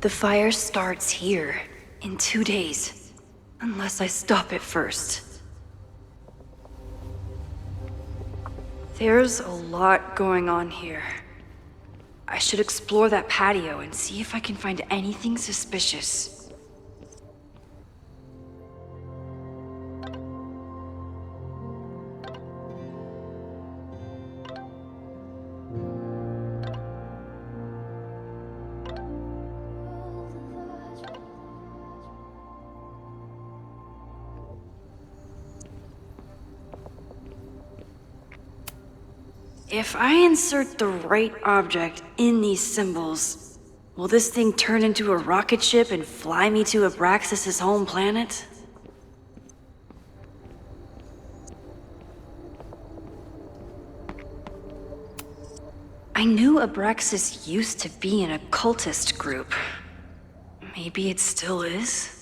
The fire starts here, in 2 days. Unless I stop it first. There's a lot going on here. I should explore that patio and see if I can find anything suspicious. If I insert the right object in these symbols, will this thing turn into a rocket ship and fly me to Abraxas' home planet? I knew Abraxas used to be an occultist group. Maybe it still is?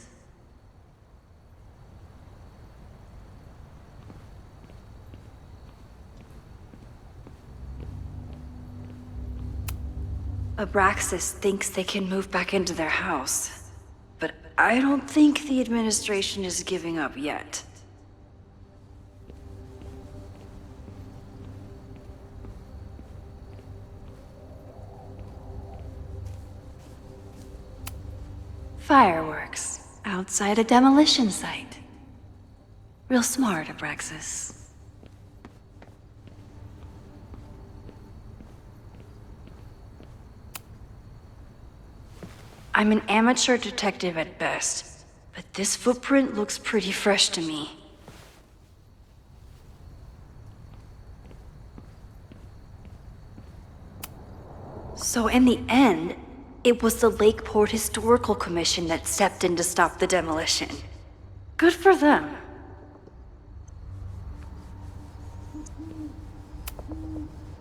Abraxas thinks they can move back into their house, but I don't think the administration is giving up yet. Fireworks outside a demolition site. Real smart, Abraxas. I'm an amateur detective at best, but this footprint looks pretty fresh to me. So in the end, it was the Lakeport Historical Commission that stepped in to stop the demolition. Good for them.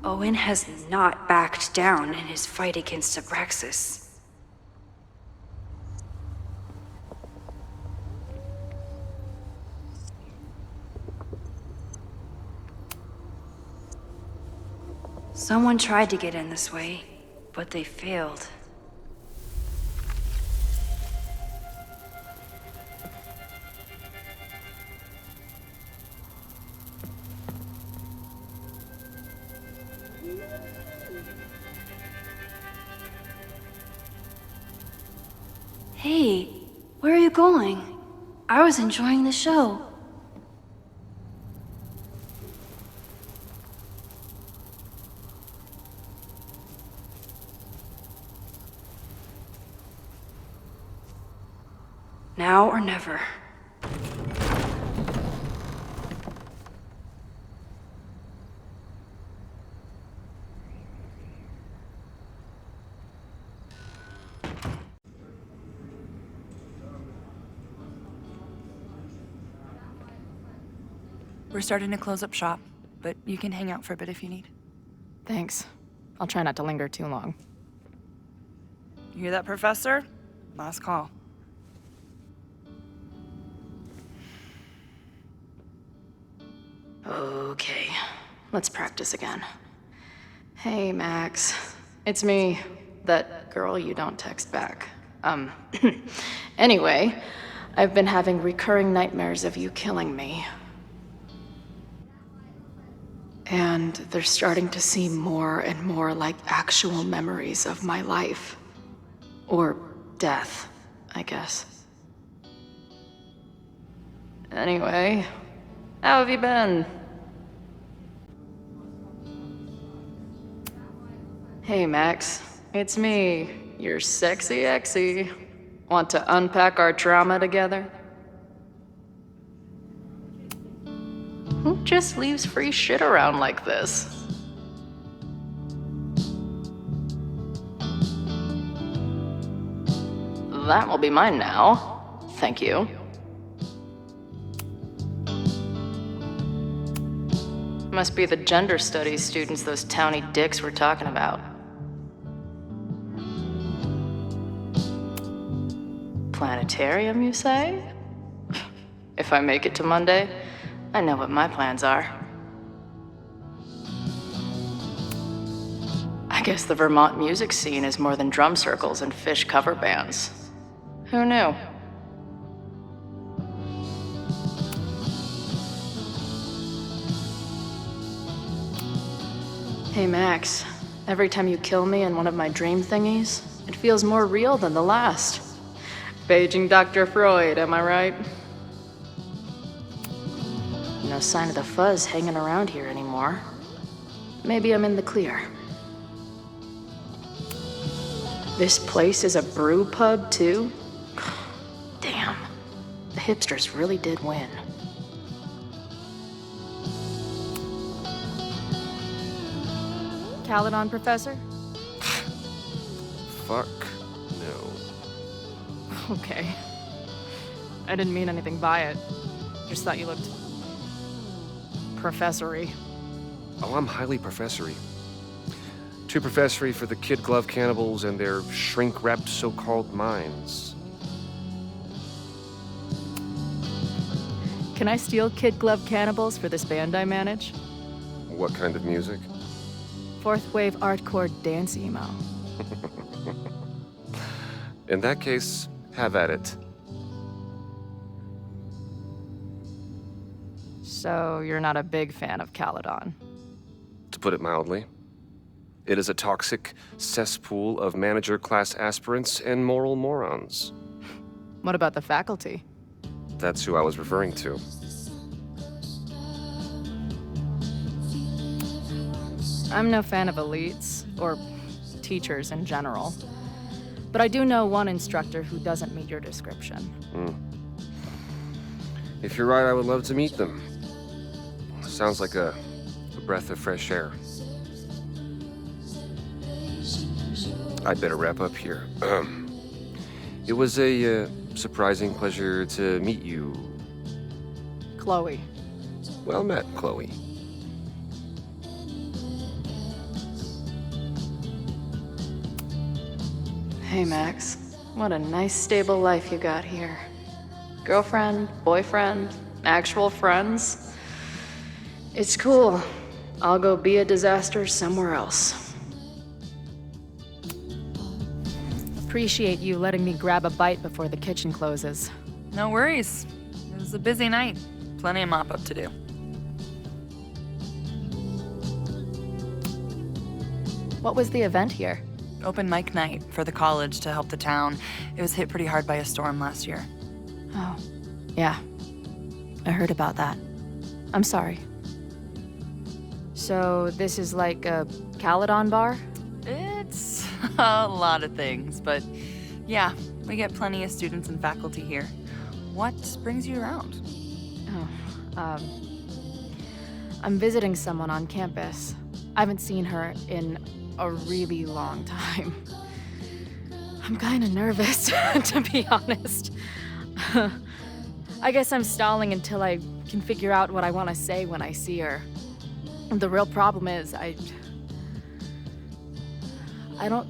Owen has not backed down in his fight against Abraxas. Someone tried to get in this way, but they failed. Hey, where are you going? I was enjoying the show. Now or never. We're starting to close up shop, but you can hang out for a bit if you need. Thanks. I'll try not to linger too long. You hear that, Professor? Last call. Okay, let's practice again. Hey, Max. It's me. That girl you don't text back. Anyway, I've been having recurring nightmares of you killing me. And they're starting to seem more and more like actual memories of my life. Or death, I guess. Anyway, how have you been? Hey, Max. It's me, your sexy exy. Want to unpack our trauma together? Who just leaves free shit around like this? That will be mine now. Thank you. Must be the gender studies students those towny dicks were talking about. Planetarium, you say? If I make it to Monday, I know what my plans are. I guess the Vermont music scene is more than drum circles and fish cover bands. Who knew? Hey Max, every time you kill me in one of my dream thingies, it feels more real than the last. Paging Dr. Freud, am I right? No sign of the fuzz hanging around here anymore. Maybe I'm in the clear. This place is a brew pub, too? Damn. The hipsters really did win. Caledon, Professor? Fuck no. Okay. I didn't mean anything by it. Just thought you looked... professory. Oh, I'm highly professory. Too professory for the kid glove cannibals and their shrink-wrapped so-called minds. Can I steal Kid Glove Cannibals for this band I manage? What kind of music? Fourth wave artcore dance emo. In that case, have at it. So you're not a big fan of Caledon? To put it mildly. It is a toxic cesspool of manager-class aspirants and moral morons. What about the faculty? That's who I was referring to. I'm no fan of elites, or teachers in general. But I do know one instructor who doesn't meet your description. If you're right, I would love to meet them. Sounds like a breath of fresh air. I'd better wrap up here. It was a surprising pleasure to meet you. Chloe. Well met, Chloe. Hey Max, what a nice stable life you got here. Girlfriend, boyfriend, actual friends. It's cool. I'll go be a disaster somewhere else. Appreciate you letting me grab a bite before the kitchen closes. No worries. It was a busy night. Plenty of mop-up to do. What was the event here? Open mic night for the college to help the town. It was hit pretty hard by a storm last year. Oh, yeah. I heard about that. I'm sorry. So this is like a Caledon bar? It's a lot of things, but yeah, we get plenty of students and faculty here. What brings you around? Oh, I'm visiting someone on campus. I haven't seen her in a really long time. I'm kind of nervous, to be honest. I guess I'm stalling until I can figure out what I want to say when I see her. The real problem is, I don't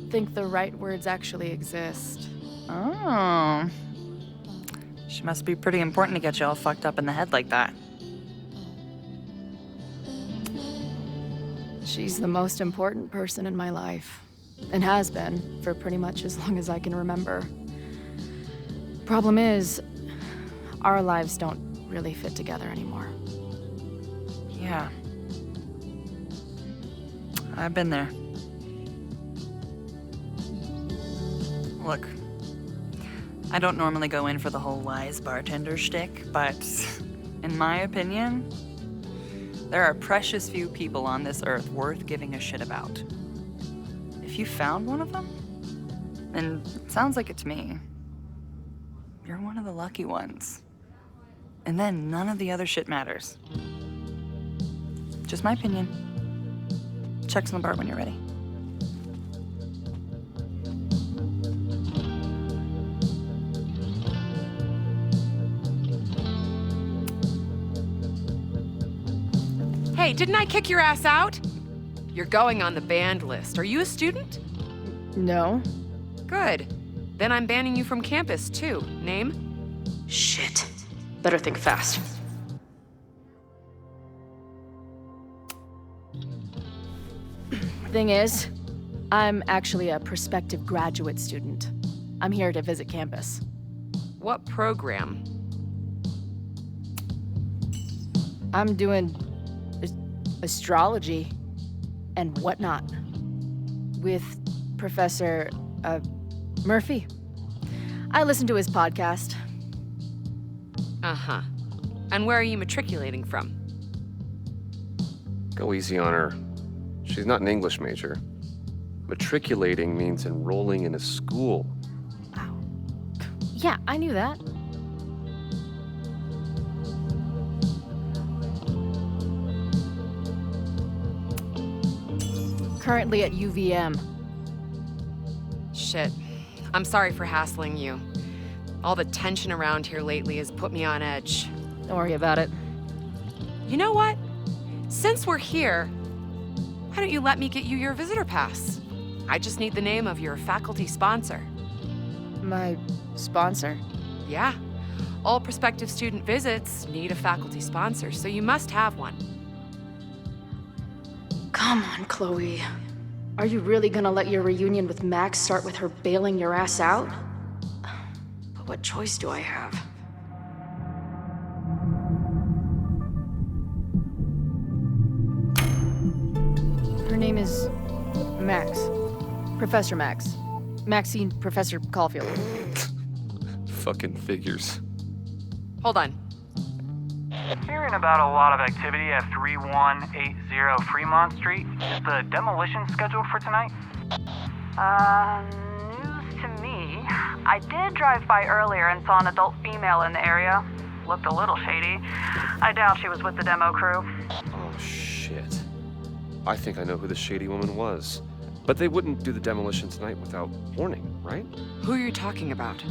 think the right words actually exist. Oh. She must be pretty important to get you all fucked up in the head like that. She's the most important person in my life, and has been for pretty much as long as I can remember. Problem is, our lives don't really fit together anymore. Yeah. I've been there. Look, I don't normally go in for the whole wise bartender shtick, but in my opinion, there are precious few people on this earth worth giving a shit about. If you found one of them, and it sounds like it to me, you're one of the lucky ones. And then none of the other shit matters. Just my opinion. Check's on the bar when you're ready. Hey, didn't I kick your ass out? You're going on the banned list. Are you a student? No? Good. Then I'm banning you from campus, too. Name? Shit. Better think fast. Thing is, I'm actually a prospective graduate student. I'm here to visit campus. What program? I'm doing astrology and whatnot with Professor Murphy. I listen to his podcast. Uh-huh. And where are you matriculating from? Go easy on her. She's not an English major. Matriculating means enrolling in a school. Wow. Yeah, I knew that. Currently at UVM. Shit. I'm sorry for hassling you. All the tension around here lately has put me on edge. Don't worry about it. You know what? Since we're here, why don't you let me get you your visitor pass? I just need the name of your faculty sponsor. My sponsor? Yeah. All prospective student visits need a faculty sponsor, so you must have one. Come on, Chloe. Are you really gonna let your reunion with Max start with her bailing your ass out? But what choice do I have? Her name is Max. Professor Max. Maxine Professor Caulfield. Fucking figures. Hold on. Hearing about a lot of activity at 3180 Fremont Street. Is the demolition scheduled for tonight? News to me. I did drive by earlier and saw an adult female in the area. Looked a little shady. I doubt she was with the demo crew. Oh, shit. I think I know who the shady woman was. But they wouldn't do the demolition tonight without warning, right? Who are you talking about?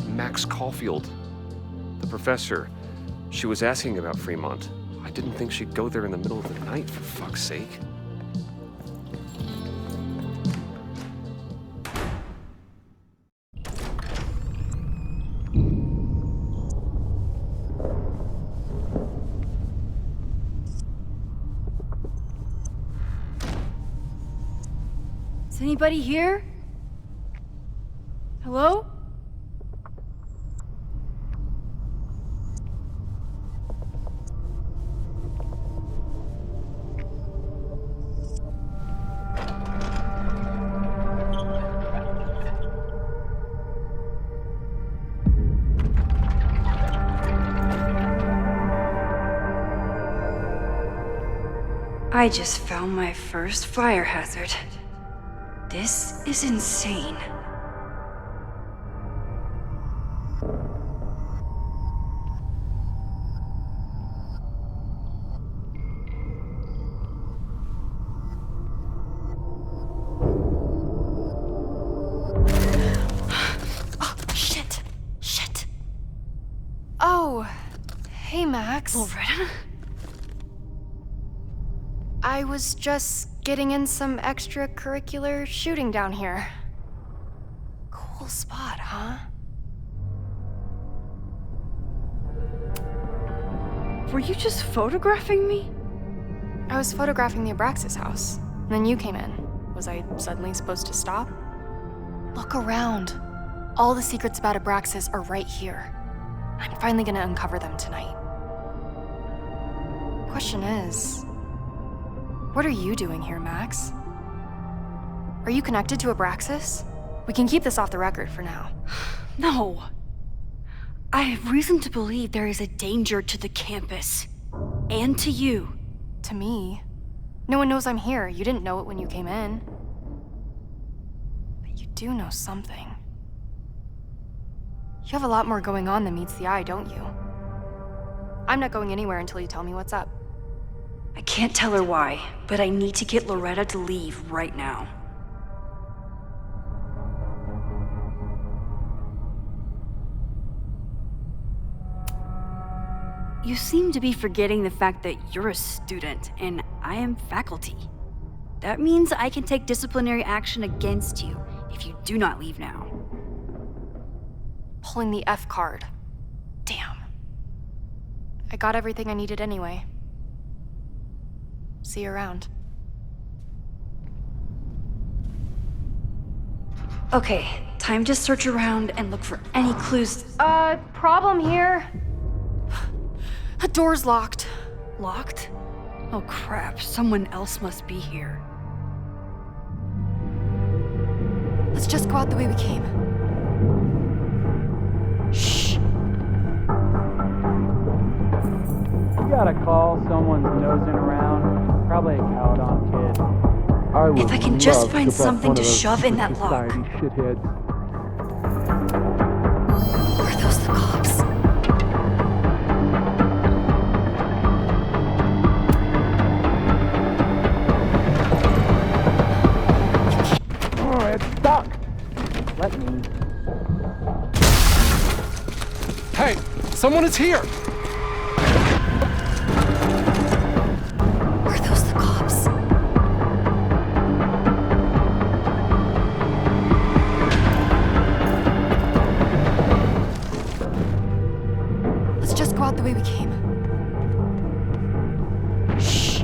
Max Caulfield. The professor. She was asking about Fremont. I didn't think she'd go there in the middle of the night, for fuck's sake. Is anybody here? Hello? I just found my first fire hazard. This is insane. Oh, shit. Oh, hey, Max. Loretta? I was just getting in some extracurricular shooting down here. Cool spot, huh? Were you just photographing me? I was photographing the Abraxas House, and then you came in. Was I suddenly supposed to stop? Look around. All the secrets about Abraxas are right here. I'm finally gonna uncover them tonight. Question is, what are you doing here, Max? Are you connected to Abraxas? We can keep this off the record for now. No. I have reason to believe there is a danger to the campus. And to you. To me? No one knows I'm here. You didn't know it when you came in. But you do know something. You have a lot more going on than meets the eye, don't you? I'm not going anywhere until you tell me what's up. I can't tell her why, but I need to get Loretta to leave right now. You seem to be forgetting the fact that you're a student and I am faculty. That means I can take disciplinary action against you if you do not leave now. Pulling the F card. Damn. I got everything I needed anyway. See you around. Okay, time to search around and look for any clues. Problem here. A door's locked. Locked? Oh crap, someone else must be here. Let's just go out the way we came. Shh. You got a call, someone's nosing around. Probably a Caledon kid. If I can just find something to shove in that lock. Shitheads. Are those the cops? Oh, it's stuck. Let me. Hey, someone is here! Are those the cops? Let's just go out the way we came. Shh.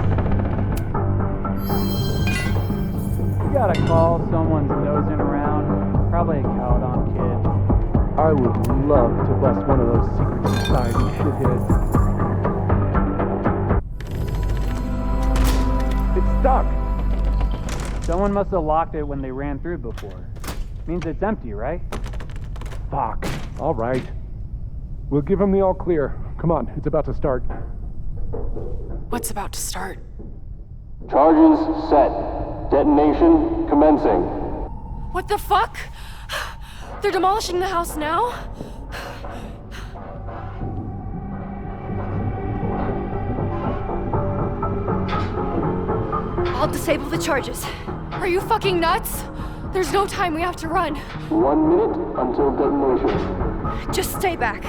You got a call, someone's nosing around. Probably a Caledon kid. I would love to bust one of those secret society shitheads. It's stuck. Someone must have locked it when they ran through before. Means it's empty, right? Fuck. All right. We'll give him the all clear. Come on, it's about to start. What's about to start? Charges set. Detonation commencing. What the fuck? They're demolishing the house now? I'll disable the charges. Are you fucking nuts? There's no time, we have to run. 1 minute until detonation. Just stay back.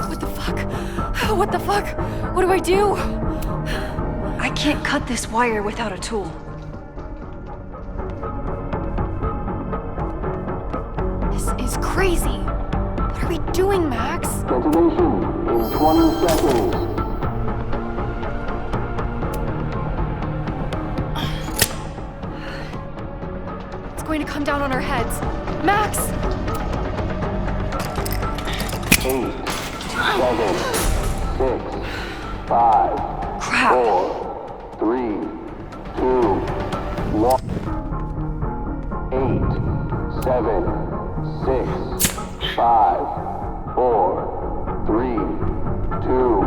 What the fuck? What the fuck? What do I do? I can't cut this wire without a tool. This is crazy. What are we doing, Max? Detonation in 20 seconds. It's going to come down on our heads. Max! 8, 7, 6, 5, Crap. 4, 3, 2, 1. 8, 7, 6, 5, 4, 3, 2,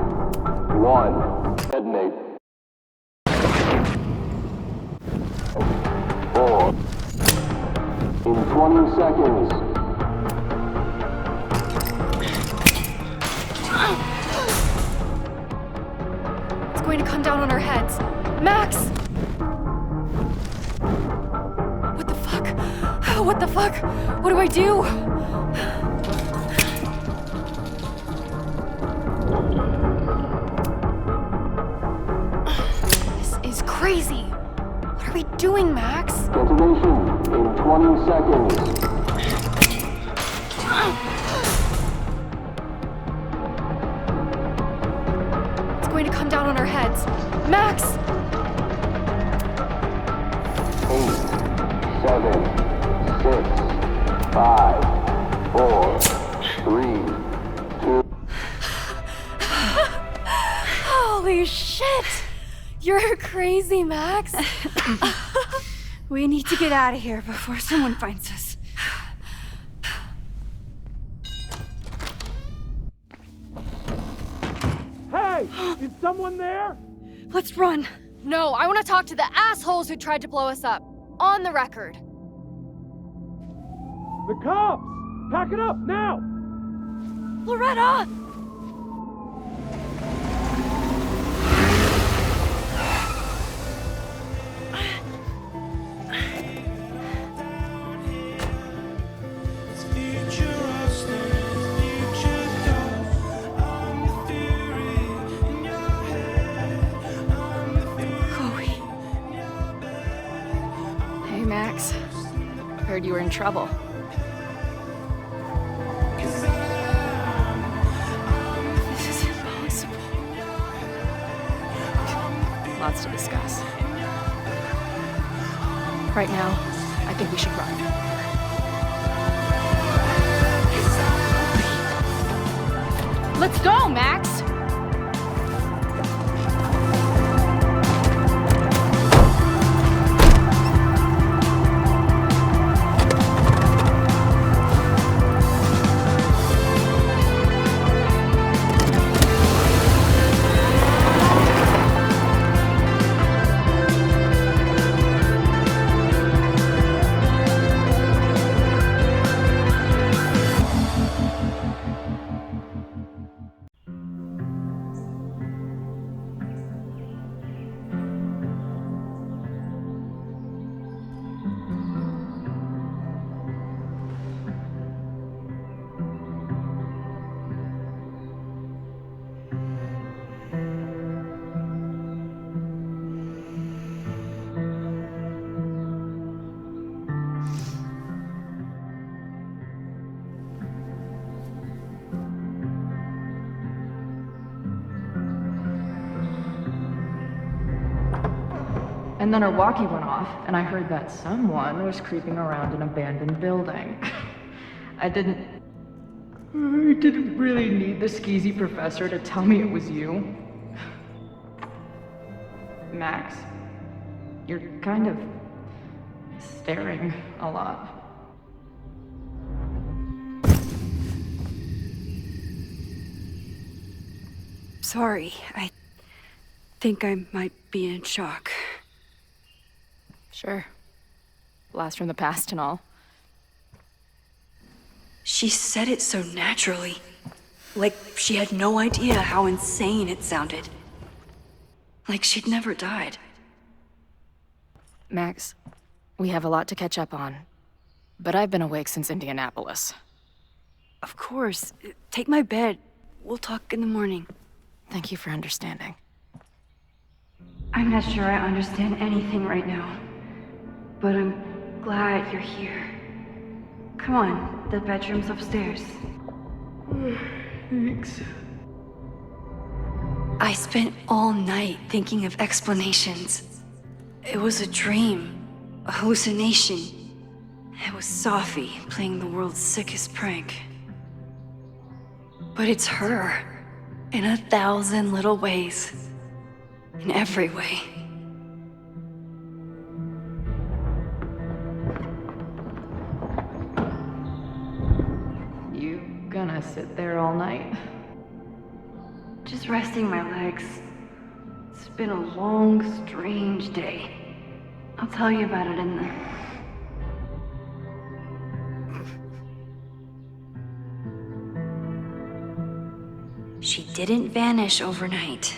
1. Detonate. 4. In 20 seconds. It's going to come down on our heads. Max! What the fuck? What the fuck? What do I do? This is crazy. What are we doing, Max? Detonation in 20 seconds. It's going to come down on our heads. Max! 8, 7, 6, 5, 4, 3, 2. Holy shit! You're crazy, Max. We need to get out of here before someone finds us. Hey! Is someone there? Let's run. No, I want to talk to the assholes who tried to blow us up. On the record. The cops! Pack it up, now! Loretta! Hey, Max. Heard you were in trouble. lots to discuss. Right now, I think we should run. Let's go, Max! And then her walkie went off, and I heard that someone was creeping around an abandoned building. I didn't really need the skeezy professor to tell me it was you. Max, you're kind of staring a lot. Sorry, I think I might be in shock. Sure. Blast from the past and all. She said it so naturally. Like she had no idea how insane it sounded. Like she'd never died. Max, we have a lot to catch up on. But I've been awake since Indianapolis. Of course. Take my bed. We'll talk in the morning. Thank you for understanding. I'm not sure I understand anything right now. But I'm glad you're here. Come on, the bedroom's upstairs. Thanks. I spent all night thinking of explanations. It was a dream, a hallucination. It was Sophie playing the world's sickest prank. But it's her, in 1,000 little ways. In every way. Gonna sit there all night? Just resting my legs. It's been a long, strange day. I'll tell you about it in the... She didn't vanish overnight.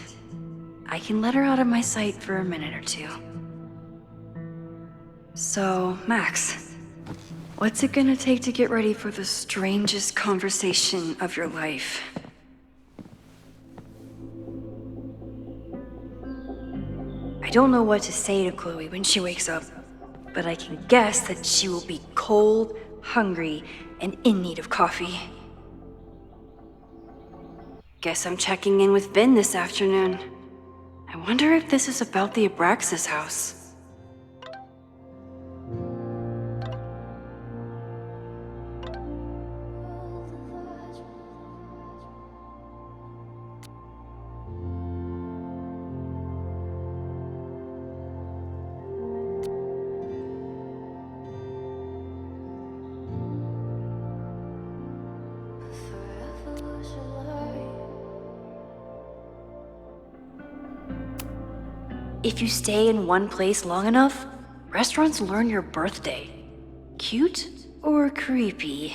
I can let her out of my sight for a minute or two. So, Max, what's it gonna take to get ready for the strangest conversation of your life? I don't know what to say to Chloe when she wakes up, but I can guess that she will be cold, hungry, and in need of coffee. Guess I'm checking in with Vinh this afternoon. I wonder if this is about the Abraxas House. If you stay in one place long enough, restaurants learn your birthday. Cute or creepy?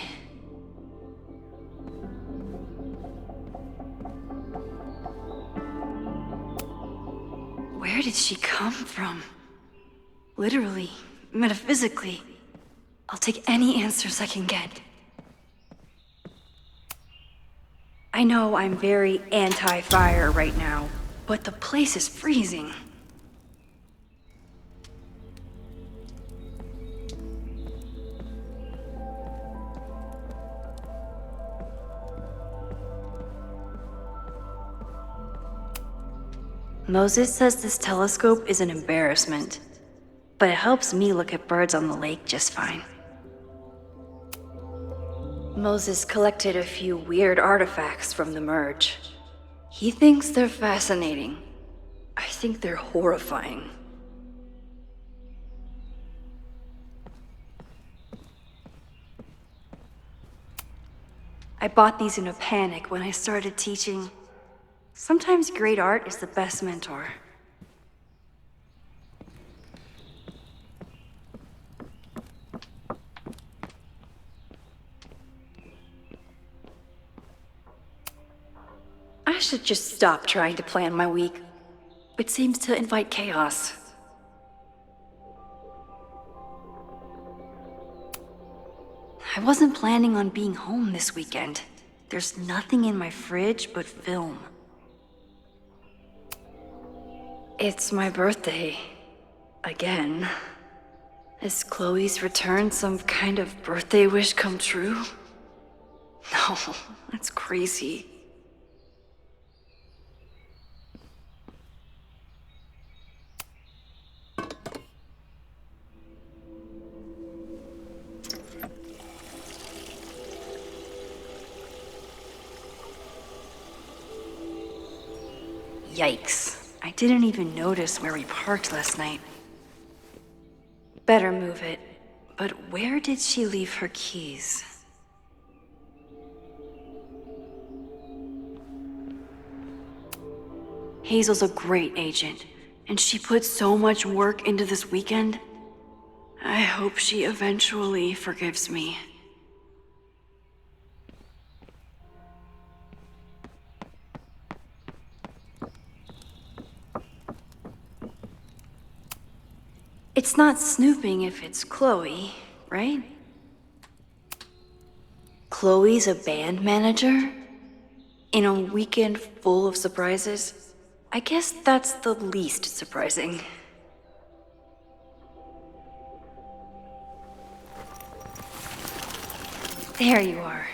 Where did she come from? Literally, metaphysically. I'll take any answers I can get. I know I'm very anti-fire right now, but the place is freezing. Moses says this telescope is an embarrassment, but it helps me look at birds on the lake just fine. Moses collected a few weird artifacts from the merge. He thinks they're fascinating. I think they're horrifying. I bought these in a panic when I started teaching. Sometimes great art is the best mentor. I should just stop trying to plan my week. It seems to invite chaos. I wasn't planning on being home this weekend. There's nothing in my fridge but film. It's my birthday. Again. Is Chloe's return some kind of birthday wish come true? No, that's crazy. Yikes. I didn't even notice where we parked last night. Better move it. But where did she leave her keys? Hazel's a great agent, and she put so much work into this weekend. I hope she eventually forgives me. It's not snooping if it's Chloe, right? Chloe's a band manager? In a weekend full of surprises? I guess that's the least surprising. There you are.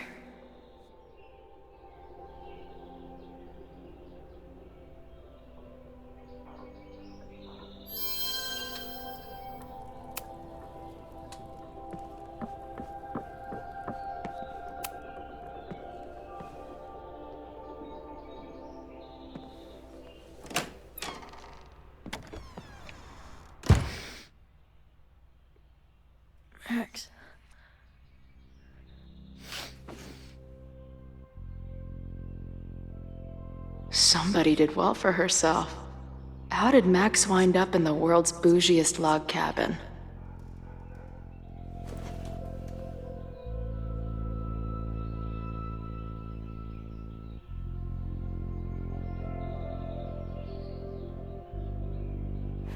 Max. Somebody did well for herself. How did Max wind up in the world's bougiest log cabin?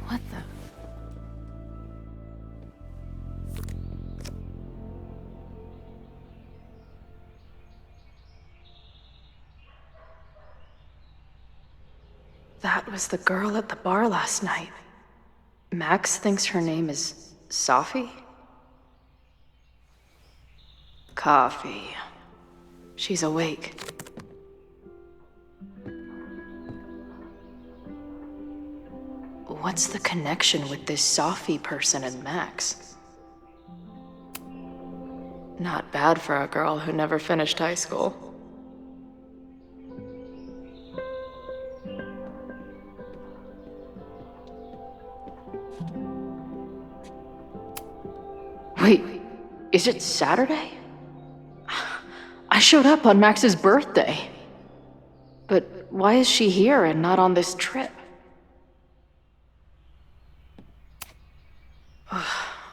What the? That was the girl at the bar last night. Max thinks her name is Sophie? Coffee. She's awake. What's the connection with this Sophie person and Max? Not bad for a girl who never finished high school. Wait, is it Saturday? I showed up on Max's birthday. But why is she here and not on this trip?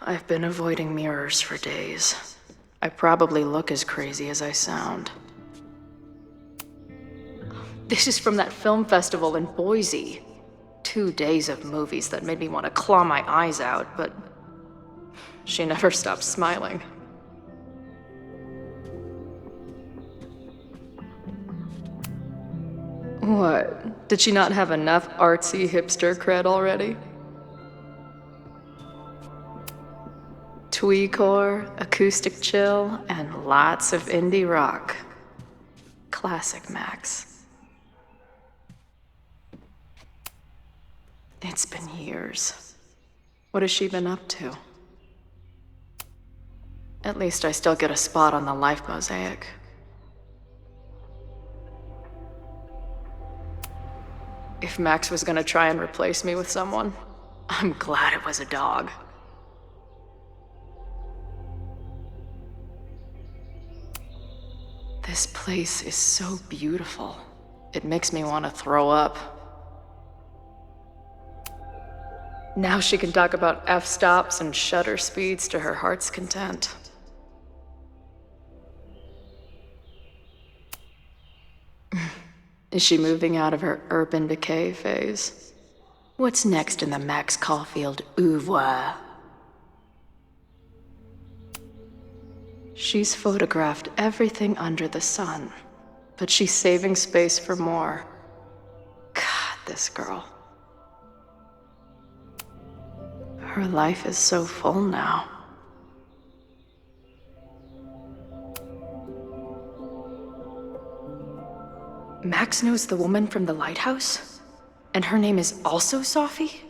I've been avoiding mirrors for days. I probably look as crazy as I sound. This is from that film festival in Boise. 2 days of movies that made me want to claw my eyes out, but she never stopped smiling. What? Did she not have enough artsy hipster cred already? Tweecore, acoustic chill, and lots of indie rock. Classic Max. It's been years. What has she been up to? At least I still get a spot on the life mosaic. If Max was gonna try and replace me with someone, I'm glad it was a dog. This place is so beautiful. It makes me want to throw up. Now she can talk about f-stops and shutter speeds to her heart's content. Is she moving out of her urban decay phase? What's next in the Max Caulfield oeuvre? She's photographed everything under the sun, but she's saving space for more. God, this girl. Her life is so full now. Max knows the woman from the lighthouse? And her name is also Sophie?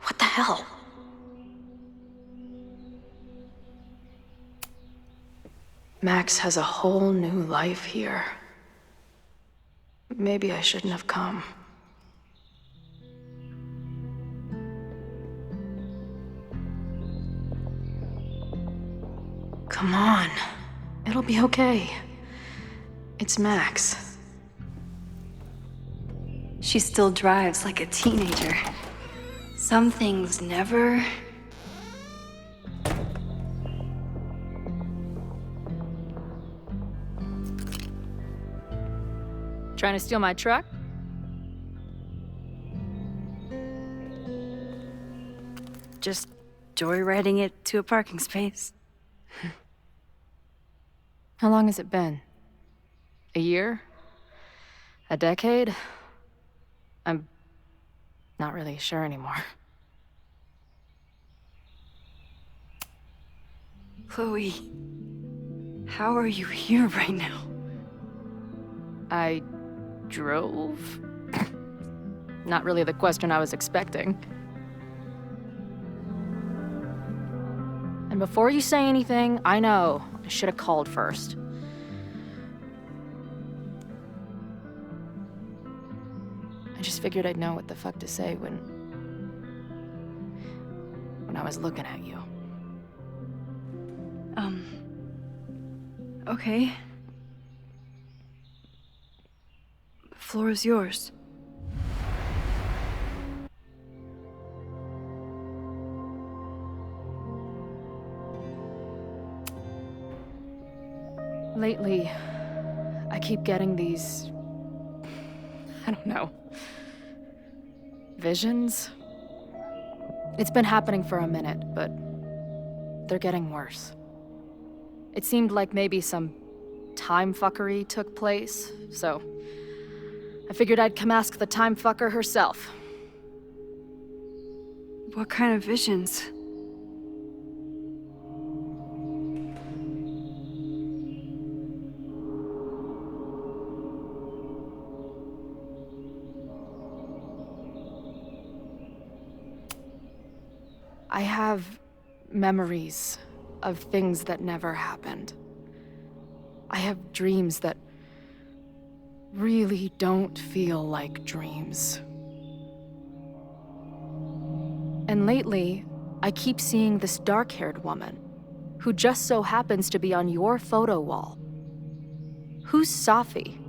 What the hell? Max has a whole new life here. Maybe I shouldn't have come. Come on. It'll be okay. It's Max. She still drives like a teenager. Some things never... Trying to steal my truck? just joyriding it to a parking space. How long has it been? A year? A decade? I'm not really sure anymore. Chloe, how are you here right now? I drove? Not really the question I was expecting. And before you say anything, I know I should have called first. I just figured I'd know what the fuck to say when I was looking at you. Okay. The floor is yours. Lately, I keep getting these... I don't know. Visions? It's been happening for a minute, but they're getting worse. It seemed like maybe some time fuckery took place, so I figured I'd come ask the time fucker herself. What kind of visions? I have memories of things that never happened. I have dreams that really don't feel like dreams. And lately, I keep seeing this dark-haired woman who just so happens to be on your photo wall. Who's Sophie?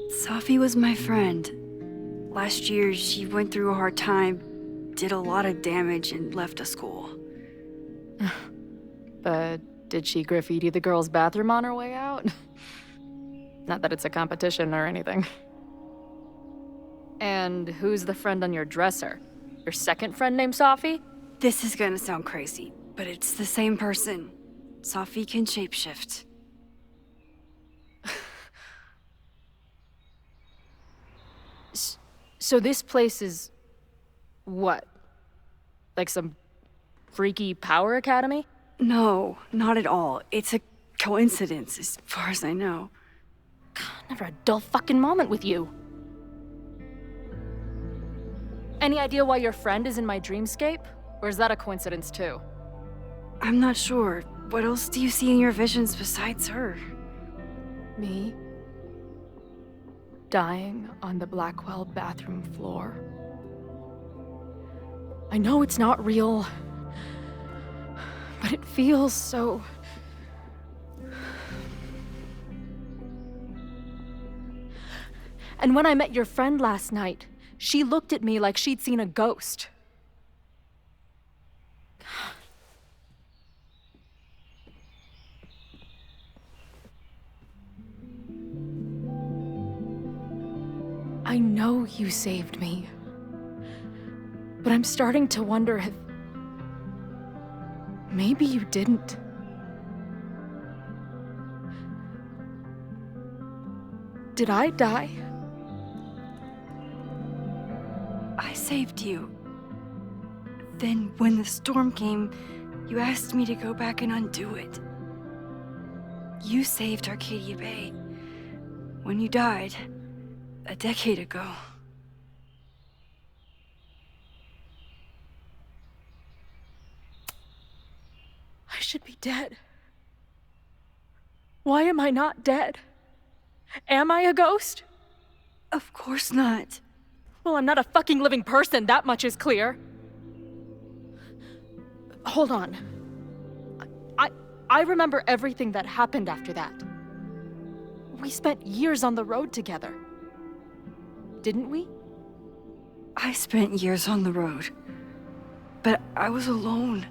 Sophie was my friend. Last year, she went through a hard time, did a lot of damage, and left the school. But did she graffiti the girls' bathroom on her way out? Not that it's a competition or anything. And who's the friend on your dresser? Your second friend named Sophie? This is gonna sound crazy, but it's the same person. Sophie can shapeshift. So this place is... what? Like some freaky power academy? No, not at all. It's a coincidence, as far as I know. Never a dull fucking moment with you. Any idea why your friend is in my dreamscape? Or is that a coincidence too? I'm not sure. What else do you see in your visions besides her? Me? Dying on the Blackwell bathroom floor. I know it's not real, but it feels so... And when I met your friend last night, she looked at me like she'd seen a ghost. I know you saved me, but I'm starting to wonder if... maybe you didn't. Did I die? I saved you. Then, when the storm came, you asked me to go back and undo it. You saved Arcadia Bay. When you died, a decade ago. I should be dead. Why am I not dead? Am I a ghost? Of course not. Well, I'm not a fucking living person, that much is clear. Hold on. I remember everything that happened after that. We spent years on the road together. Didn't we? I spent years on the road. But I was alone.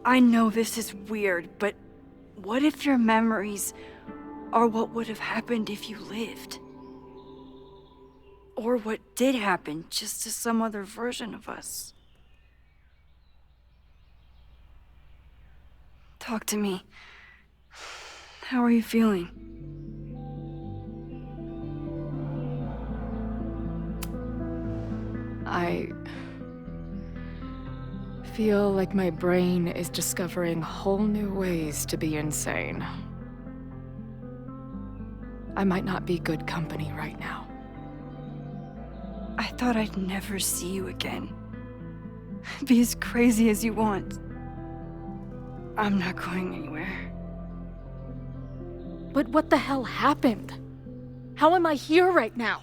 I know this is weird, but what if your memories are what would have happened if you lived? Or what did happen, just to some other version of us? Talk to me. How are you feeling? I feel like my brain is discovering whole new ways to be insane. I might not be good company right now. I thought I'd never see you again. Be as crazy as you want. I'm not going anywhere. But what the hell happened? How am I here right now?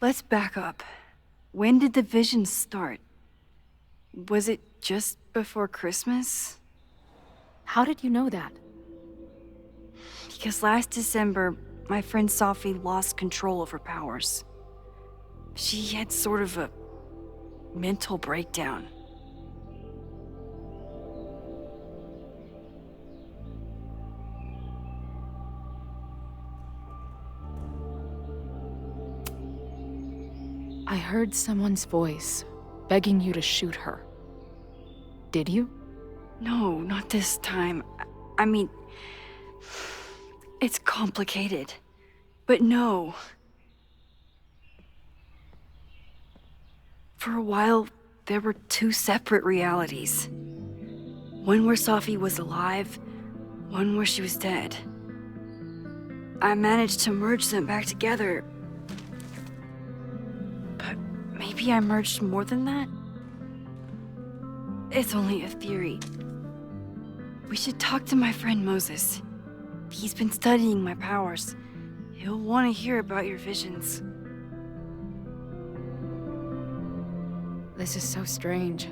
Let's back up. When did the vision start? Was it just before Christmas? How did you know that? Because last December, my friend Sophie lost control of her powers. She had sort of a mental breakdown. I heard someone's voice, begging you to shoot her. Did you? No, not this time. I mean, it's complicated. But no. For a while, there were two separate realities. One where Sophie was alive, one where she was dead. I managed to merge them back together. But maybe I merged more than that? It's only a theory. We should talk to my friend Moses. He's been studying my powers. He'll want to hear about your visions. This is so strange.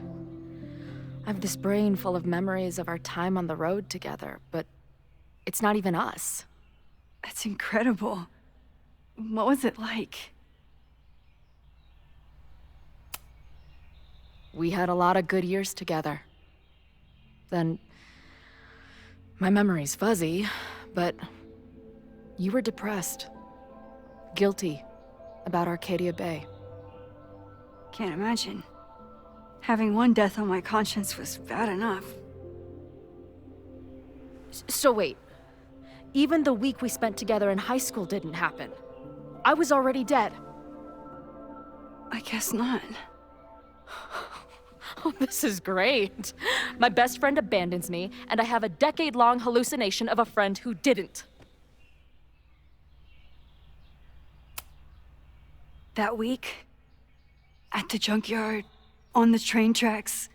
I have this brain full of memories of our time on the road together, but it's not even us. That's incredible. What was it like? We had a lot of good years together. Then, my memory's fuzzy, but you were depressed, guilty about Arcadia Bay. Can't imagine. Having one death on my conscience was bad enough. So wait. Even the week we spent together in high school didn't happen. I was already dead. I guess not. Oh, this is great. My best friend abandons me, and I have a decade-long hallucination of a friend who didn't. That week, at the junkyard, on the train tracks,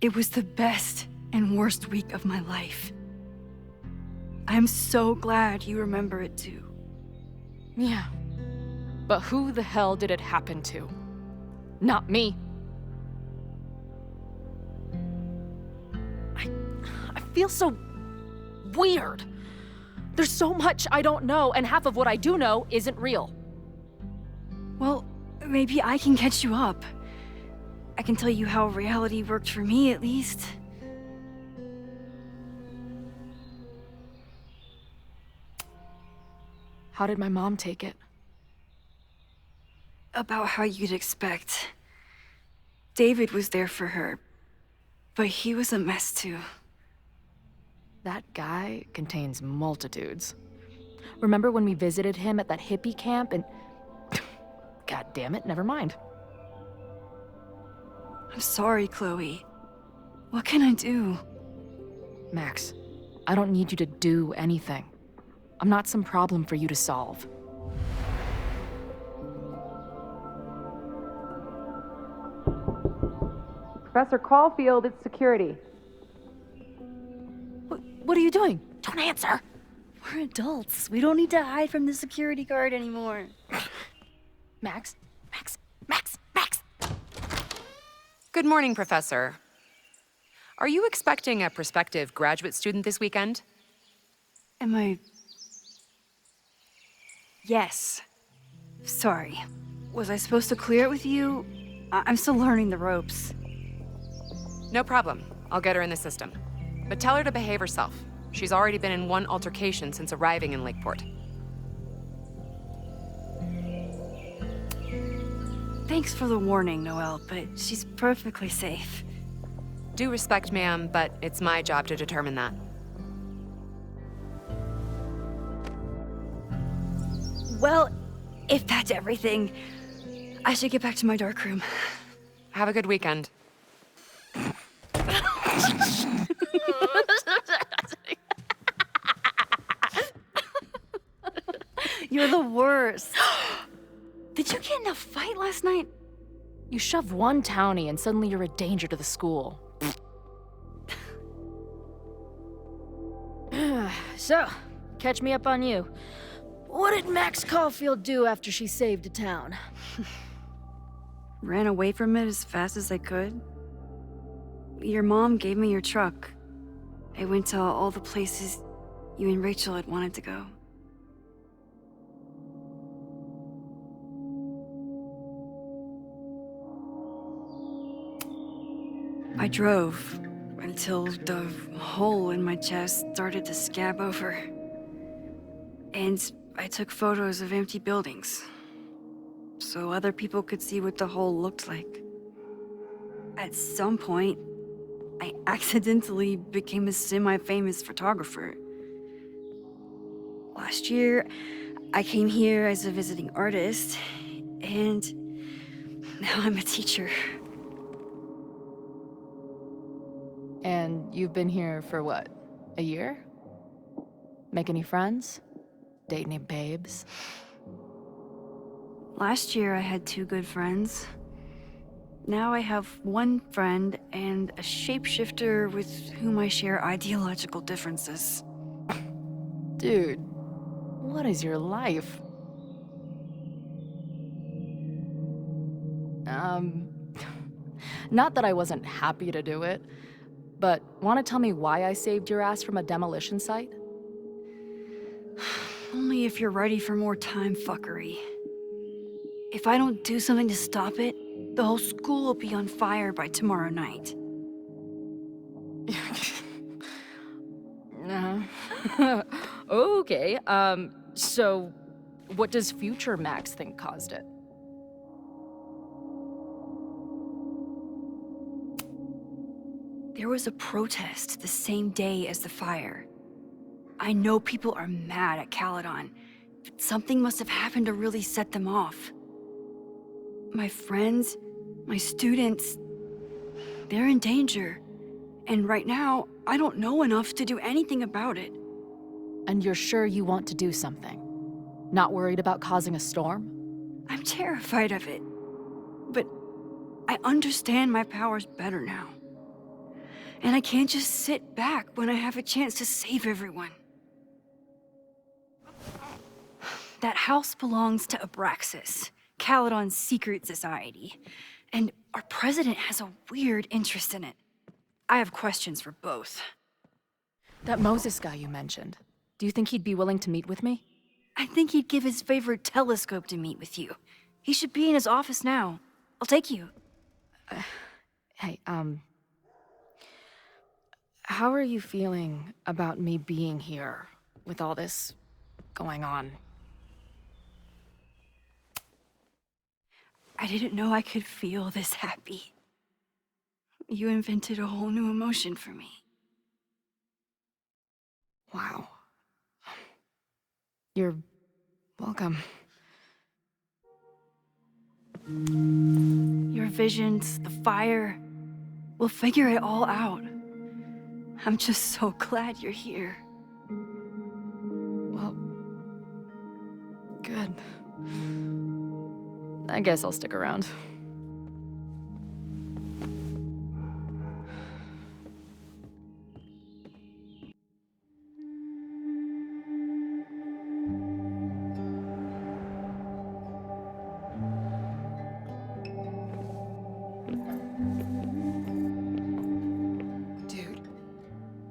it was the best and worst week of my life. I'm so glad you remember it too. Yeah. But who the hell did it happen to? Not me. I feel so weird. There's so much I don't know, and half of what I do know isn't real. Well, maybe I can catch you up. I can tell you how reality worked for me, at least. How did my mom take it? About how you'd expect. David was there for her, but he was a mess too. That guy contains multitudes. Remember when we visited him at that hippie camp and... God damn it, never mind. I'm sorry, Chloe. What can I do? Max, I don't need you to do anything. I'm not some problem for you to solve. Professor Caulfield, it's security. What are you doing? Don't answer! We're adults. We don't need to hide from the security guard anymore. Max? Good morning, Professor. Are you expecting a prospective graduate student this weekend? Am I... Yes. Sorry. Was I supposed to clear it with you? I'm still learning the ropes. No problem. I'll get her in the system. But tell her to behave herself. She's already been in one altercation since arriving in Lakeport. Thanks for the warning, Noelle, but she's perfectly safe. Due respect, ma'am, but it's my job to determine that. Well, if that's everything, I should get back to my dark room. Have a good weekend. You're the worst. Did you get in a fight last night? You shove one townie and suddenly you're a danger to the school. So, catch me up on you. What did Max Caulfield do after she saved a town? Ran away from it as fast as I could. Your mom gave me your truck. I went to all the places you and Rachel had wanted to go. I drove until the hole in my chest started to scab over. And I took photos of empty buildings, so other people could see what the hole looked like. At some point, I accidentally became a semi-famous photographer. Last year, I came here as a visiting artist, and now I'm a teacher. And you've been here for what? A year? Make any friends? Date any babes? Last year I had 2 good friends. Now I have 1 friend and a shapeshifter with whom I share ideological differences. Dude, what is your life? Not that I wasn't happy to do it, but want to tell me why I saved your ass from a demolition site? Only if you're ready for more time fuckery. If I don't do something to stop it, the whole school will be on fire by tomorrow night. Okay, so what does future Max think caused it? There was a protest the same day as the fire. I know people are mad at Caledon, but something must have happened to really set them off. My friends, my students, they're in danger. And right now, I don't know enough to do anything about it. And you're sure you want to do something? Not worried about causing a storm? I'm terrified of it. But I understand my powers better now. And I can't just sit back when I have a chance to save everyone. That house belongs to Abraxas, Caledon's secret society. And our president has a weird interest in it. I have questions for both. That Moses guy you mentioned, do you think he'd be willing to meet with me? I think he'd give his favorite telescope to meet with you. He should be in his office now. I'll take you. Hey, how are you feeling about me being here with all this going on? I didn't know I could feel this happy. You invented a whole new emotion for me. Wow. You're welcome. Your visions, the fire, we'll figure it all out. I'm just so glad you're here. Well, good. I guess I'll stick around.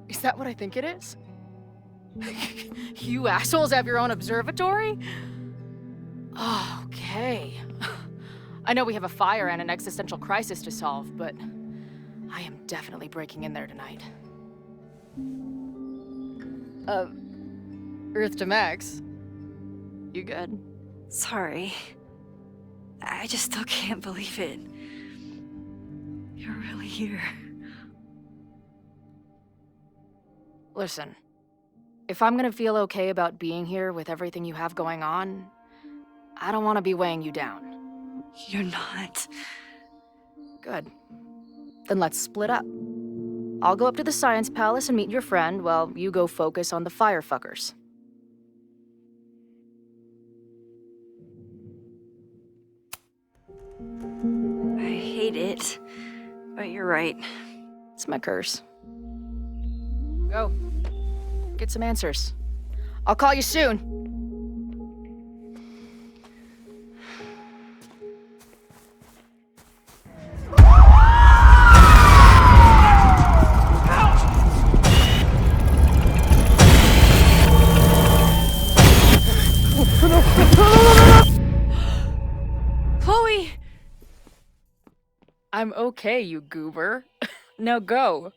Is that what I think it is? You assholes have your own observatory? Oh, okay. I know we have a fire and an existential crisis to solve, but I am definitely breaking in there tonight. Earth to Max. You good? Sorry. I just still can't believe it. You're really here. Listen, if I'm gonna feel okay about being here with everything you have going on, I don't want to be weighing you down. You're not. Good. Then let's split up. I'll go up to the Science Palace and meet your friend while you go focus on the firefuckers. I hate it, but you're right. It's my curse. Go. Get some answers. I'll call you soon. Chloe! I'm okay, you goober. Now go.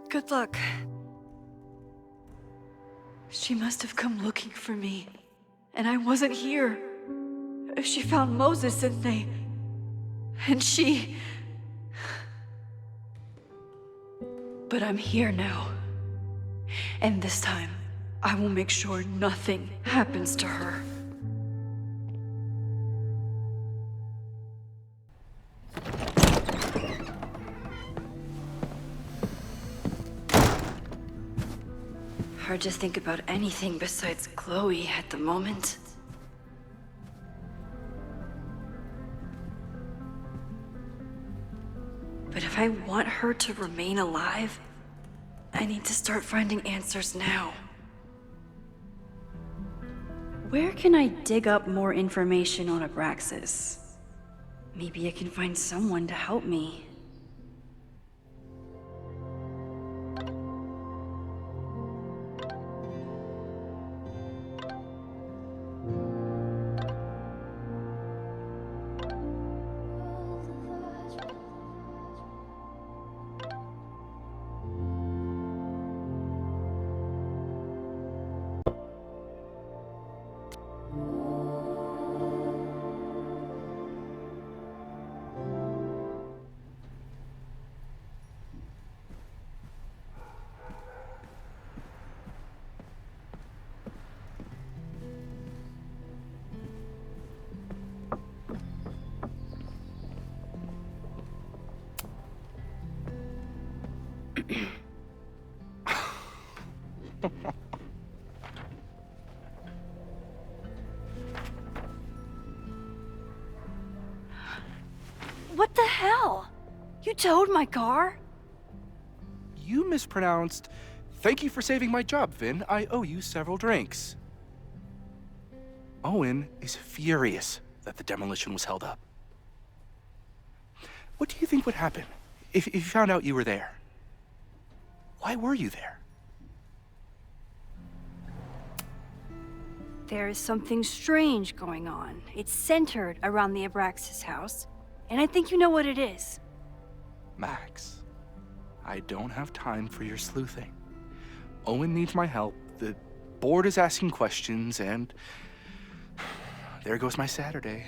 Good luck. She must have come looking for me, and I wasn't here. She found Moses and she... But I'm here now. And this time, I will make sure nothing happens to her. Hard to think about anything besides Chloe at the moment. But if I want her to remain alive, I need to start finding answers now. Where can I dig up more information on Abraxas? Maybe I can find someone to help me. What the hell? You towed my car? You mispronounced. Thank you for saving my job, Vin. I owe you several drinks. Owen is furious that the demolition was held up. What do you think would happen if you found out you were there? Why were you there? There is something strange going on. It's centered around the Abraxas House, and I think you know what it is. Max, I don't have time for your sleuthing. Owen needs my help, the board is asking questions, and there goes my Saturday.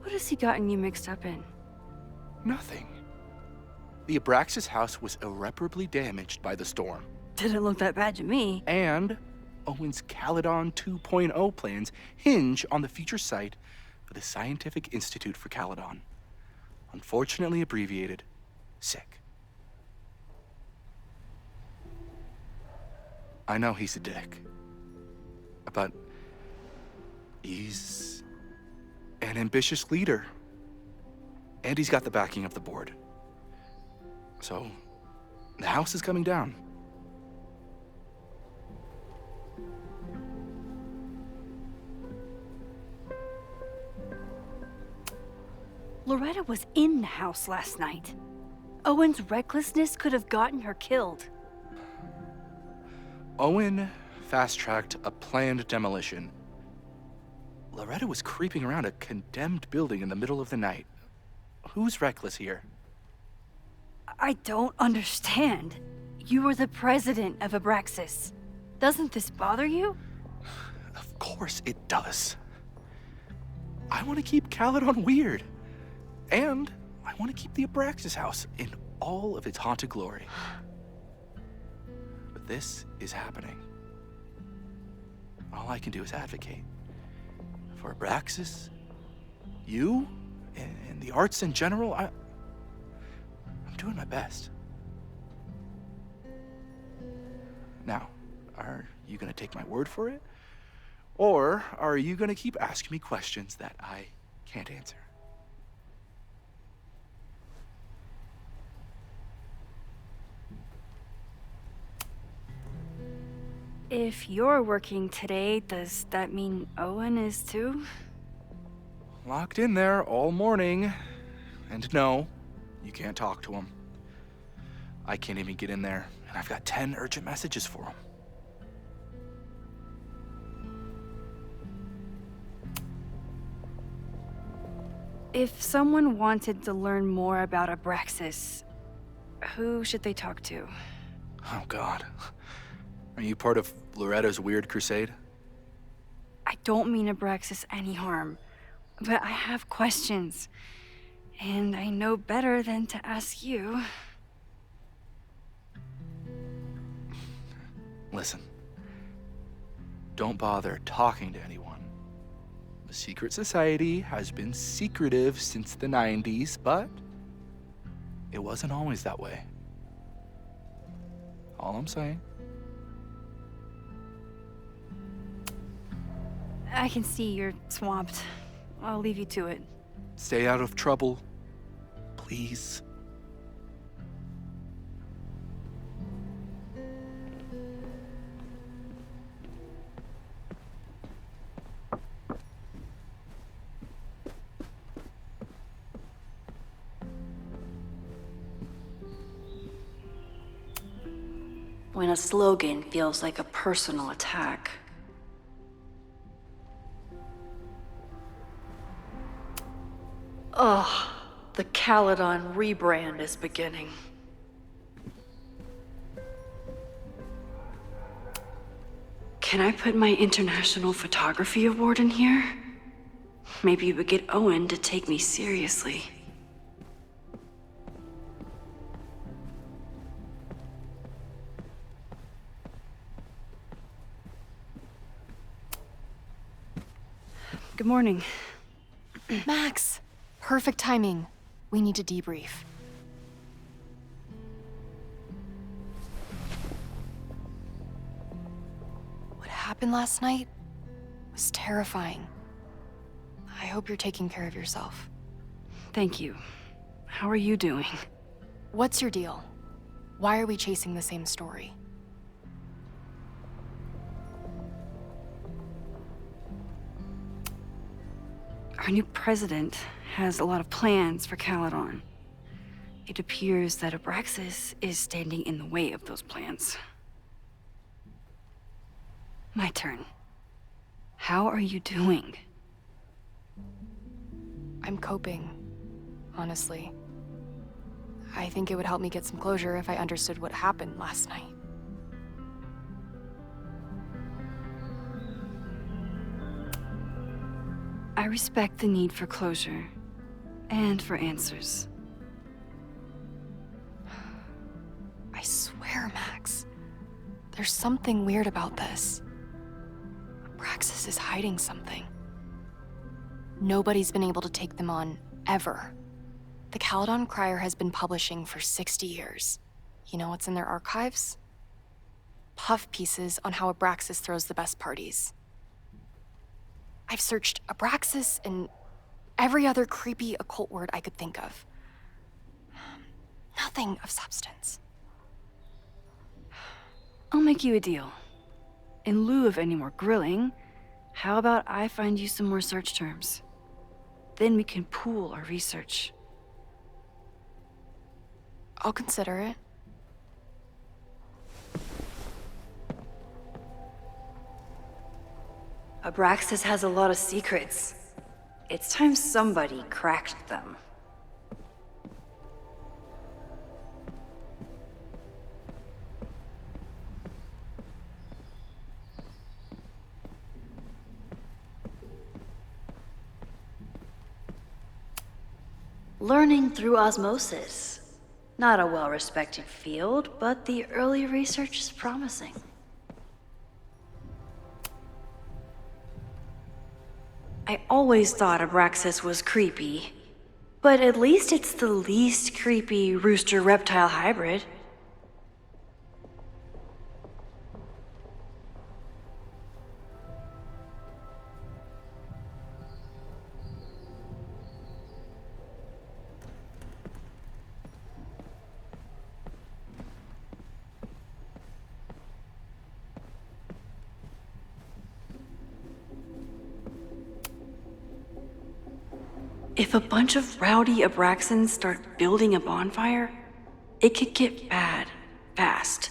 What has he gotten you mixed up in? Nothing. The Abraxas House was irreparably damaged by the storm. Didn't look that bad to me. And Owen's Caledon 2.0 plans hinge on the future site of the Scientific Institute for Caledon. Unfortunately abbreviated, SICK. I know he's a dick, but he's an ambitious leader. And he's got the backing of the board. So, the house is coming down. Loretta was in the house last night. Owen's recklessness could have gotten her killed. Owen fast-tracked a planned demolition. Loretta was creeping around a condemned building in the middle of the night. Who's reckless here? I don't understand. You were the president of Abraxas. Doesn't this bother you? Of course it does. I want to keep Caledon weird. And I want to keep the Abraxas House in all of its haunted glory. But this is happening. All I can do is advocate. For Abraxas, you, and the arts in general, I'm doing my best. Now, are you gonna take my word for it? Or are you gonna keep asking me questions that I can't answer? If you're working today, does that mean Owen is too? Locked in there all morning. And no, you can't talk to him. I can't even get in there, and I've got 10 urgent messages for him. If someone wanted to learn more about Abraxas, who should they talk to? Oh, God. Are you part of Loretta's weird crusade? I don't mean Abraxas any harm, but I have questions, and I know better than to ask you. Listen, don't bother talking to anyone. The secret society has been secretive since the 90s, but it wasn't always that way. All I'm saying. I can see you're swamped. I'll leave you to it. Stay out of trouble, please. When a slogan feels like a personal attack. Ugh, the Caledon rebrand is beginning. Can I put my International Photography Award in here? Maybe it would get Owen to take me seriously. Good morning. Max, perfect timing. We need to debrief. What happened last night was terrifying. I hope you're taking care of yourself. Thank you. How are you doing? What's your deal? Why are we chasing the same story? Our new president has a lot of plans for Caledon. It appears that Abraxas is standing in the way of those plans. My turn. How are you doing? I'm coping, honestly. I think it would help me get some closure if I understood what happened last night. I respect the need for closure and for answers. I swear, Max, there's something weird about this. Abraxas is hiding something. Nobody's been able to take them on, ever. The Caledon Crier has been publishing for 60 years. You know what's in their archives? Puff pieces on how Abraxas throws the best parties. I've searched Abraxas and every other creepy occult word I could think of. Nothing of substance. I'll make you a deal. In lieu of any more grilling, how about I find you some more search terms? Then we can pool our research. I'll consider it. Abraxas has a lot of secrets. It's time somebody cracked them. Learning through osmosis. Not a well-respected field, but the early research is promising. I always thought Abraxas was creepy, but at least it's the least creepy rooster-reptile hybrid. If a bunch of rowdy Abraxans start building a bonfire, it could get bad, fast.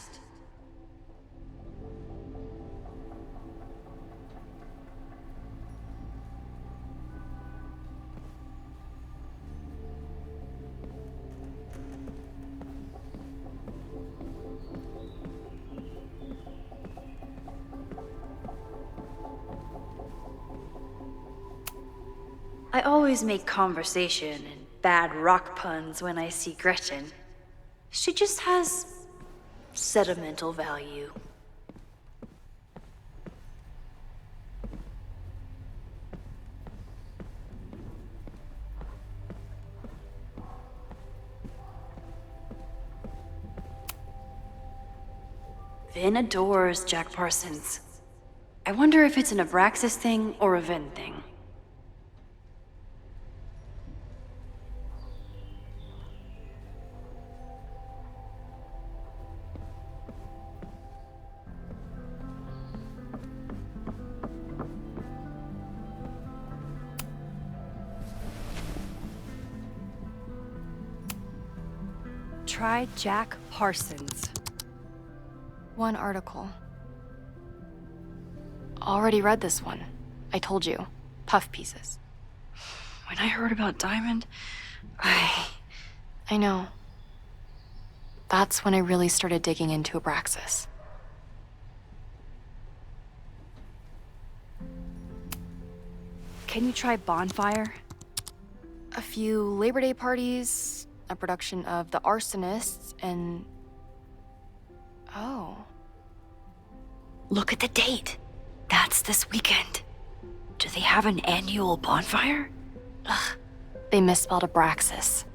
I always make conversation and bad rock puns when I see Gretchen. She just has sentimental value. Vinh adores Jack Parsons. I wonder if it's an Abraxas thing or a Vinh thing. Try Jack Parsons. One article. Already read this one. I told you. Puff pieces. When I heard about Diamond, I know. That's when I really started digging into Abraxas. Can you try Bonfire? A few Labor Day parties, a production of The Arsonists, and... Oh. Look at the date. That's this weekend. Do they have an annual bonfire? Ugh. They misspelled Abraxas.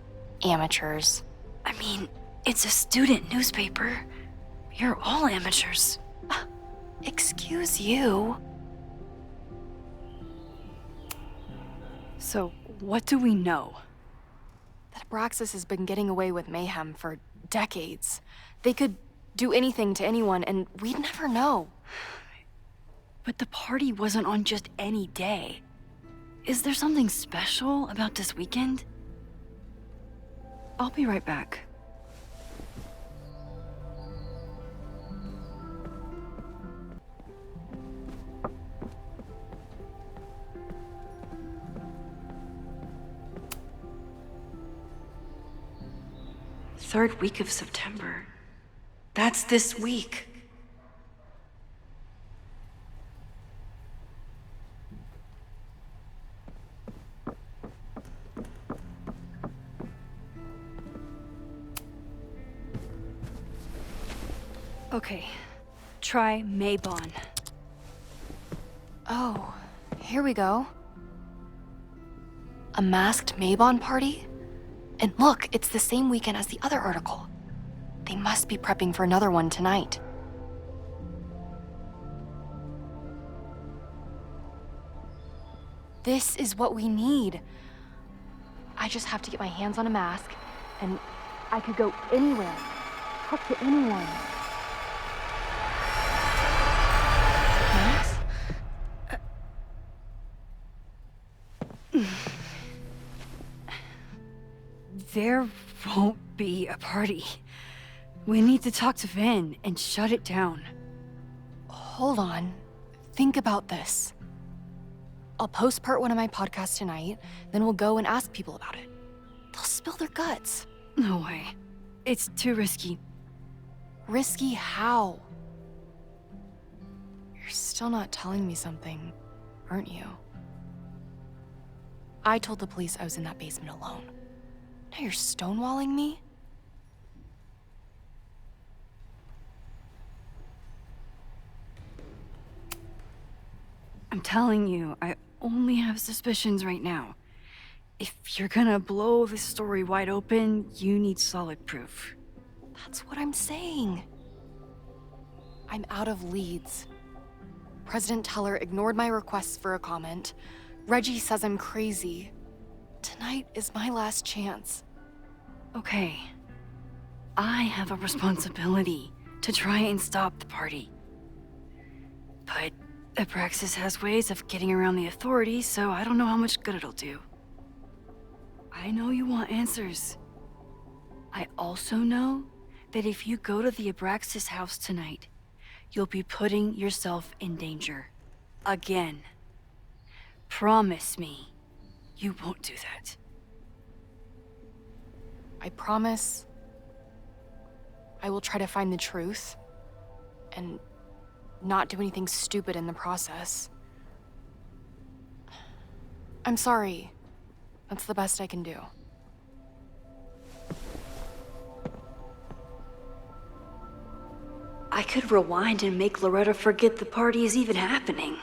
Amateurs. I mean, it's a student newspaper. You're all amateurs. Excuse you. So, what do we know? That Abraxas has been getting away with mayhem for decades. They could do anything to anyone, and we'd never know. But the party wasn't on just any day. Is there something special about this weekend? I'll be right back. Third week of September. That's this week. Okay, try Mabon. Oh, here we go. A masked Mabon party? And look, it's the same weekend as the other article. They must be prepping for another one tonight. This is what we need. I just have to get my hands on a mask, and I could go anywhere, talk to anyone. Max? There won't be a party. We need to talk to Vinh and shut it down. Hold on. Think about this. I'll post-part one of my podcasts tonight, then we'll go and ask people about it. They'll spill their guts. No way. It's too risky. Risky how? You're still not telling me something, aren't you? I told the police I was in that basement alone. Now you're stonewalling me? I'm telling you, I only have suspicions right now. If you're gonna blow this story wide open, you need solid proof. That's what I'm saying. I'm out of leads. President Teller ignored my requests for a comment. Reggie says I'm crazy. Tonight is my last chance. Okay. I have a responsibility to try and stop the party. But Abraxas has ways of getting around the authorities, so I don't know how much good it'll do. I know you want answers. I also know that if you go to the Abraxas house tonight, you'll be putting yourself in danger. Again. Promise me you won't do that. I promise I will try to find the truth and not do anything stupid in the process. I'm sorry. That's the best I can do. I could rewind and make Loretta forget the party is even happening.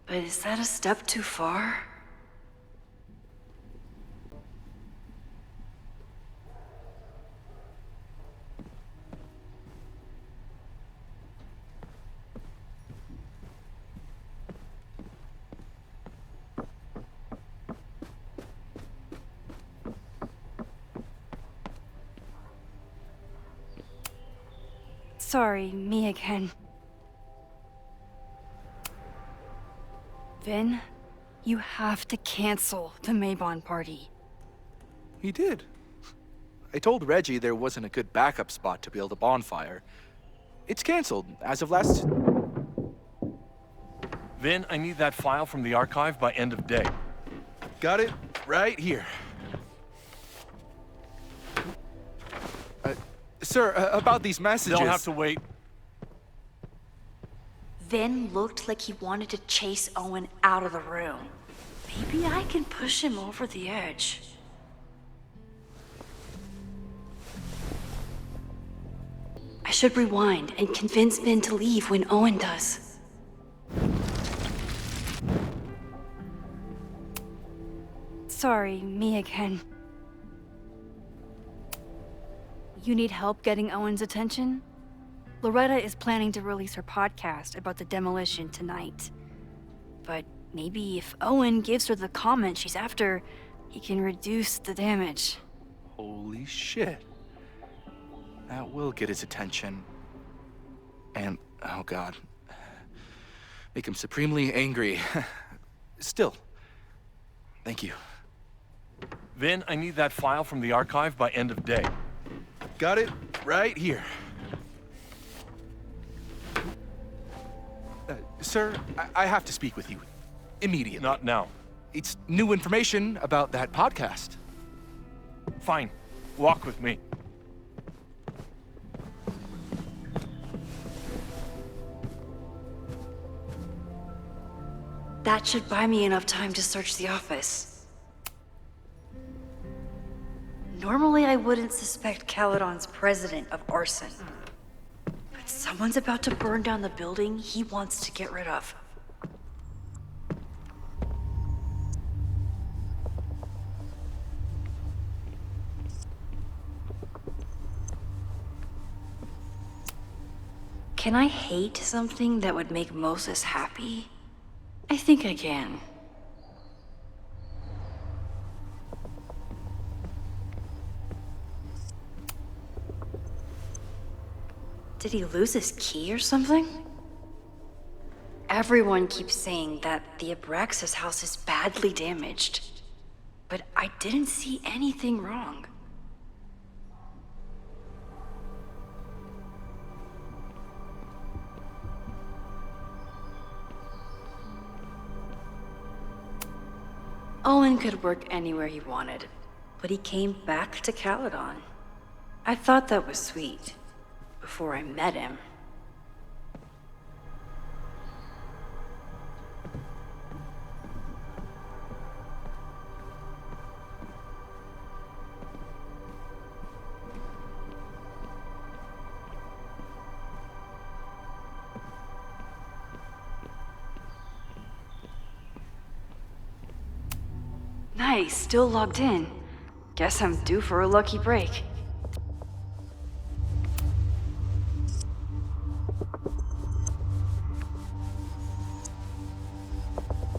But is that a step too far? Sorry, me again. Vinh, you have to cancel the Mabon party. He did. I told Reggie there wasn't a good backup spot to build a bonfire. It's canceled as of last... Vinh, I need that file from the archive by end of day. Got it right here. Sir, about these messages... They'll have to wait. Vinh looked like he wanted to chase Owen out of the room. Maybe I can push him over the edge. I should rewind and convince Vinh to leave when Owen does. Sorry, me again. You need help getting Owen's attention? Loretta is planning to release her podcast about the demolition tonight. But maybe if Owen gives her the comment she's after, he can reduce the damage. Holy shit. That will get his attention. And, oh god, make him supremely angry. Still, thank you. Vin, I need that file from the archive by end of day. Got it right here. Sir, I have to speak with you immediately. Not now. It's new information about that podcast. Fine. Walk with me. That should buy me enough time to search the office. Normally, I wouldn't suspect Caledon's president of arson. But someone's about to burn down the building he wants to get rid of. Can I hate something that would make Moses happy? I think I can. Did he lose his key or something? Everyone keeps saying that the Abraxas House is badly damaged, but I didn't see anything wrong. Owen could work anywhere he wanted, but he came back to Caledon. I thought that was sweet, before I met him. Nice, still logged in. Guess I'm due for a lucky break.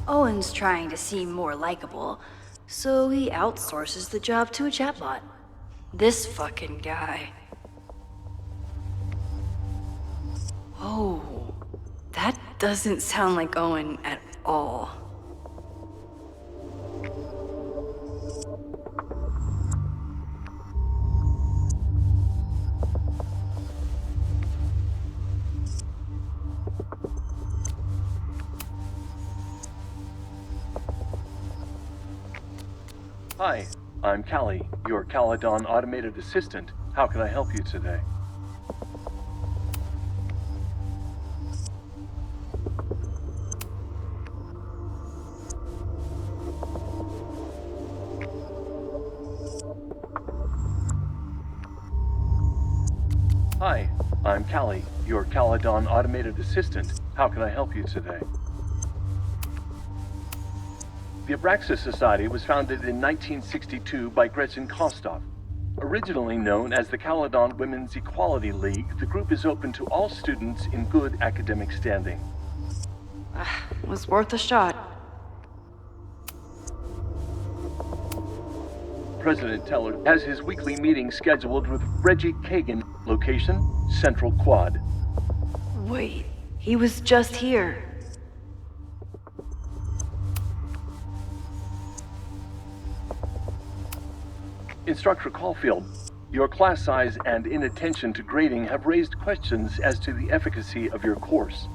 Owen's trying to seem more likable, so he outsources the job to a chatbot. This fucking guy. Oh, that doesn't sound like Owen at all. Hi, I'm Callie, your Caledon automated assistant. How can I help you today? Hi, I'm Callie, your Caledon automated assistant. How can I help you today? The Abraxas Society was founded in 1962 by Gretchen Kostov. Originally known as the Caledon Women's Equality League, the group is open to all students in good academic standing. Was worth a shot. President Teller has his weekly meeting scheduled with Reggie Kagan. Location, Central Quad. Wait, he was just here. Instructor Caulfield, your class size and inattention to grading have raised questions as to the efficacy of your course.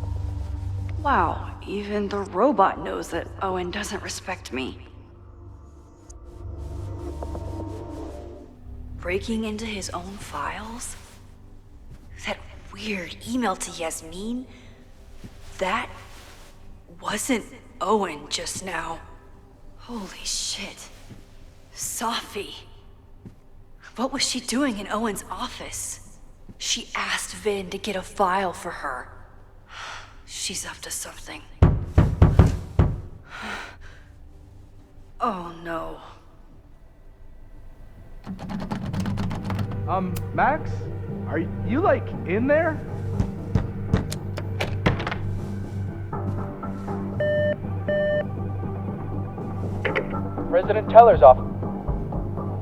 Wow, even the robot knows that Owen doesn't respect me. Breaking into his own files? That weird email to Yasmin? That wasn't Owen just now. Holy shit. Sophie. What was she doing in Owen's office? She asked Vin to get a file for her. She's up to something. Oh no. Max? Are you, like, in there? President Teller's office.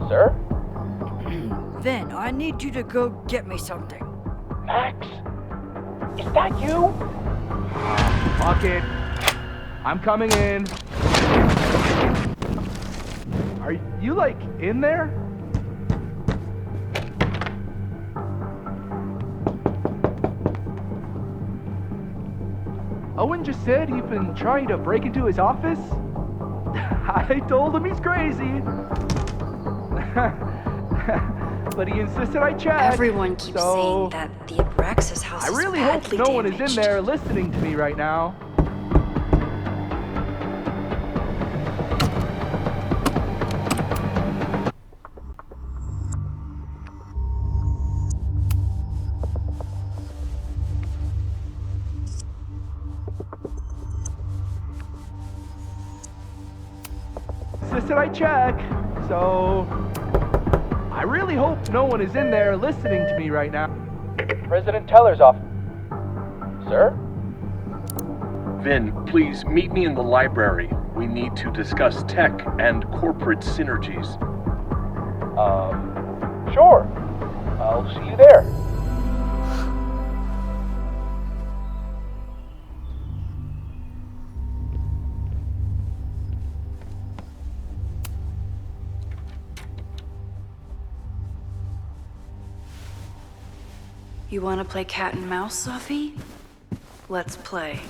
Sir? Vin, I need you to go get me something. Max? Is that you? Fuck it. I'm coming in. Are you, like, in there? Owen just said you've been trying to break into his office? I told him he's crazy. But he insisted I check. Everyone keeps saying that the Abraxas House I really is hope badly no one is damaged. in there listening to me right now. Insisted I check, so I really hope no one is in there listening to me right now. President Teller's office. Sir? Vin, please meet me in the library. We need to discuss tech and corporate synergies. Sure. I'll see you there. You want to play cat and mouse, Sophie? Let's play.